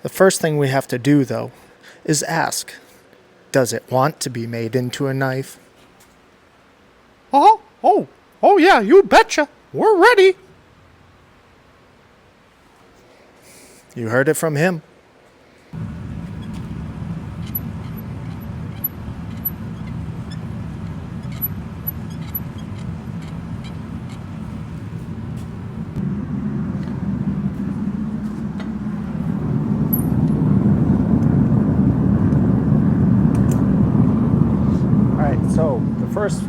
The first thing we have to do, though, is ask, does it want to be made into a knife? Oh yeah, you betcha. We're ready. You heard it from him. Alright, so the first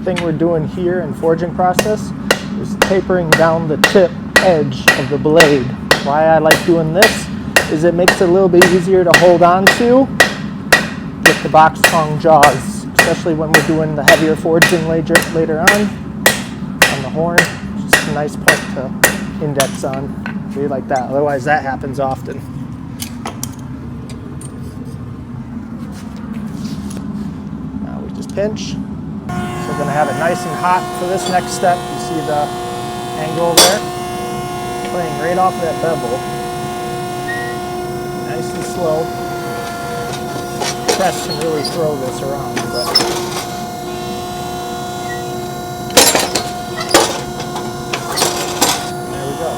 thing we're doing here in forging process is tapering down the tip edge of the blade. Why I like doing this is it makes it a little bit easier to hold on to with the box tong jaws, especially when we're doing the heavier forging later on the horn. Just a nice point to index on. Really like that, otherwise that happens often. Now we just pinch. So we're going to have it nice and hot for this next step. You see the angle there? Playing right off that bevel. Nice and slow. Press can really throw this around, but there we go.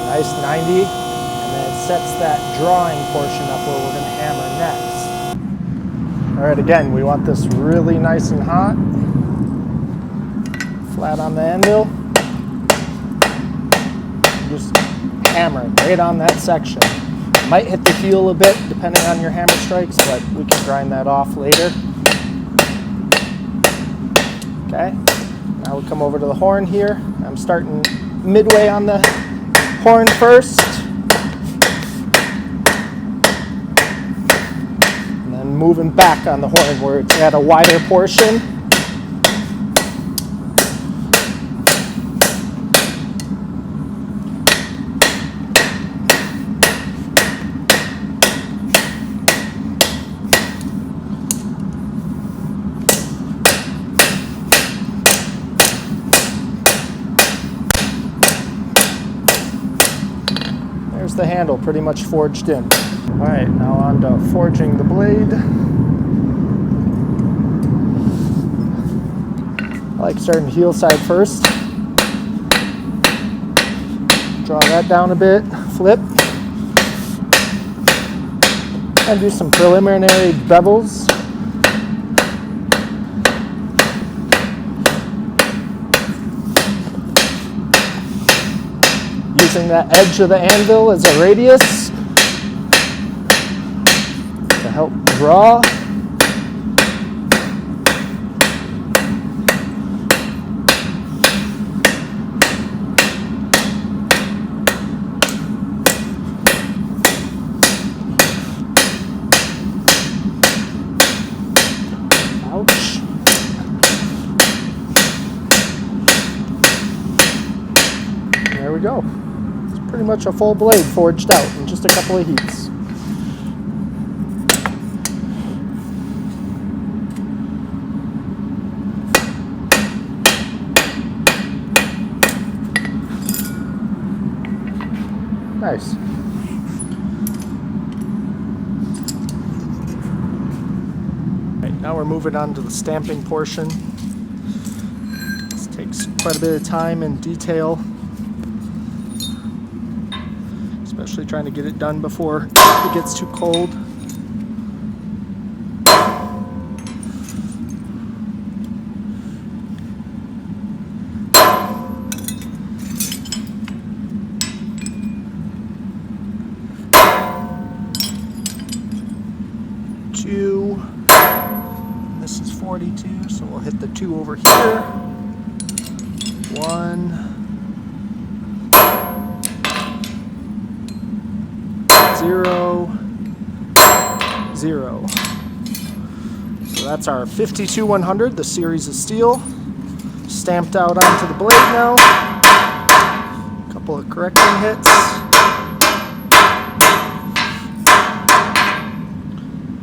Nice 90, and then it sets that drawing portion up where we're going to hammer next. All right, again, we want this really nice and hot. Flat on the anvil. Just hammer right on that section. Might hit the heel a bit depending on your hammer strikes, but we can grind that off later. Okay, now we come over to the horn here. I'm starting midway on the horn first, and then moving back on the horn where it's at a wider portion. There's the handle pretty much forged in. All right, now on to forging the blade. I like starting heel side first. Draw that down a bit, flip. And do some preliminary bevels. Using that edge of the anvil as a radius to help draw. Ouch. There we go. Pretty much a full blade forged out in just a couple of heats. Nice. Right, now we're moving on to the stamping portion. This takes quite a bit of time and detail. Especially trying to get it done before it gets too cold. Two. This is 42, so we'll hit the 2 over here. 1. 0, 0. So that's our 52-100, the series of steel. Stamped out onto the blade now. A couple of correcting hits.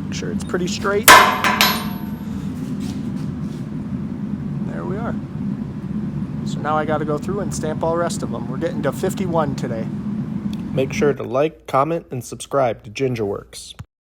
Make sure it's pretty straight. There we are. So now I got to go through and stamp all the rest of them. We're getting to 51 today. Make sure to like, comment, and subscribe to Gingerworks.